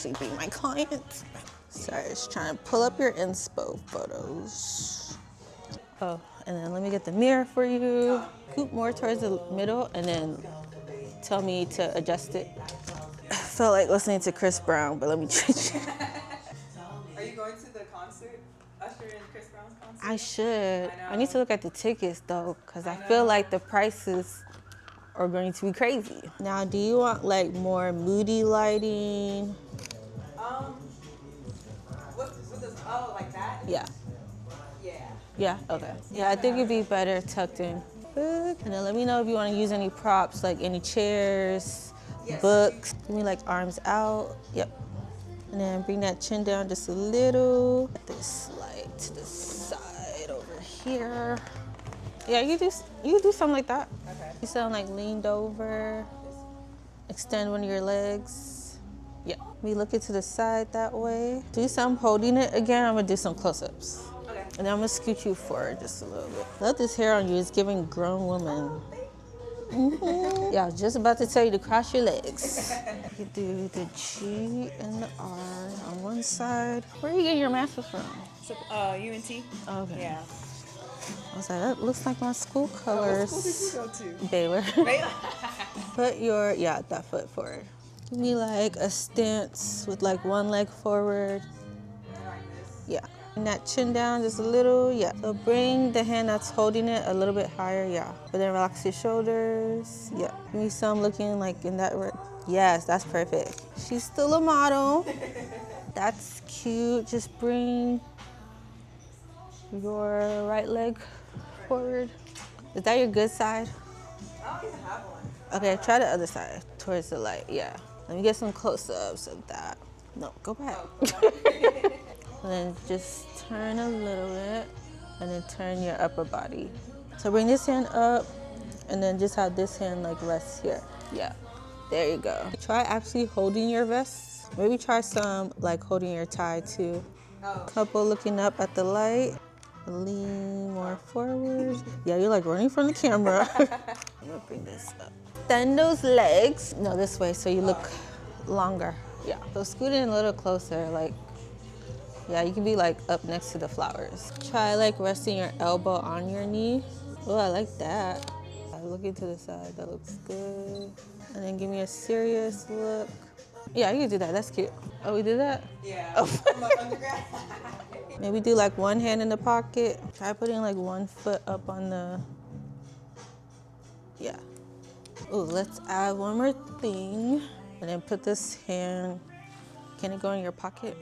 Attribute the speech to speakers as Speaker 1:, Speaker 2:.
Speaker 1: actually be my client. Sorry, just trying to pull up your inspo photos. Oh, and then let me get the mirror for you. Scoop more towards the middle and then tell me to adjust it. I felt like listening to Chris Brown, but let me change it.
Speaker 2: Are you going to the concert? Usher and Chris Brown's concert?
Speaker 1: I should. I need to look at the tickets though, because I feel like the prices are going to be crazy. Now, do you want like more moody lighting?
Speaker 2: Like that?
Speaker 1: Yeah.
Speaker 2: Yeah.
Speaker 1: Yeah, okay. Yeah, I think it'd be better tucked in. And then let me know if you want to use any props, like any chairs, books. Give me like arms out. Yep. And then bring that chin down just a little. Let this slide to the side over here. Yeah, you can do something like that.
Speaker 2: Okay.
Speaker 1: You sound like leaned over. Extend one of your legs. Yeah. Me looking to the side that way. Do some holding it again. I'm gonna do some close-ups.
Speaker 2: Okay.
Speaker 1: And then I'm gonna scoot you forward just a little bit. Love this hair on you. It's giving grown woman. Yeah, I was just about to tell you to cross your legs. You do the G and the R on one side. Where are you getting your master's from?
Speaker 2: UNT.
Speaker 1: Okay.
Speaker 2: Yeah.
Speaker 1: I was like, that looks like my school colors.
Speaker 2: What school did you go to?
Speaker 1: Baylor.
Speaker 2: Baylor.
Speaker 1: Put your, that foot forward. Give me like a stance with like one leg forward.
Speaker 2: Like this.
Speaker 1: Yeah. And that chin down just a little, yeah. So bring the hand that's holding it a little bit higher, yeah. But then relax your shoulders, yeah. Give me some looking like in that, yes, that's perfect. She's still a model. That's cute. Just bring your right leg forward. Is that your good side?
Speaker 2: I don't even have one.
Speaker 1: Okay, try the other side, towards the light, yeah. Let me get some close-ups of that. No, go back. And then just turn a little bit, and then turn your upper body. So bring this hand up, and then just have this hand like rest here. Yeah, there you go. Try actually holding your vest. Maybe try some like holding your tie too. Couple looking up at the light. Lean more forward. Yeah, you're like running from the camera. I'm gonna bring this up. Extend those legs. No, this way, so you look longer. Yeah, so scoot in a little closer, like, yeah, you can be like up next to the flowers. Try like resting your elbow on your knee. Oh, I like that. Looking to the side, that looks good. And then give me a serious look. Yeah, you can do that, that's cute. Oh, we did that?
Speaker 2: Yeah.
Speaker 1: Oh.
Speaker 2: I'm like undergrad.
Speaker 1: Maybe do like one hand in the pocket. Try putting like one foot up on the, yeah. Oh, let's add one more thing. And then put this hand, can it go in your pocket?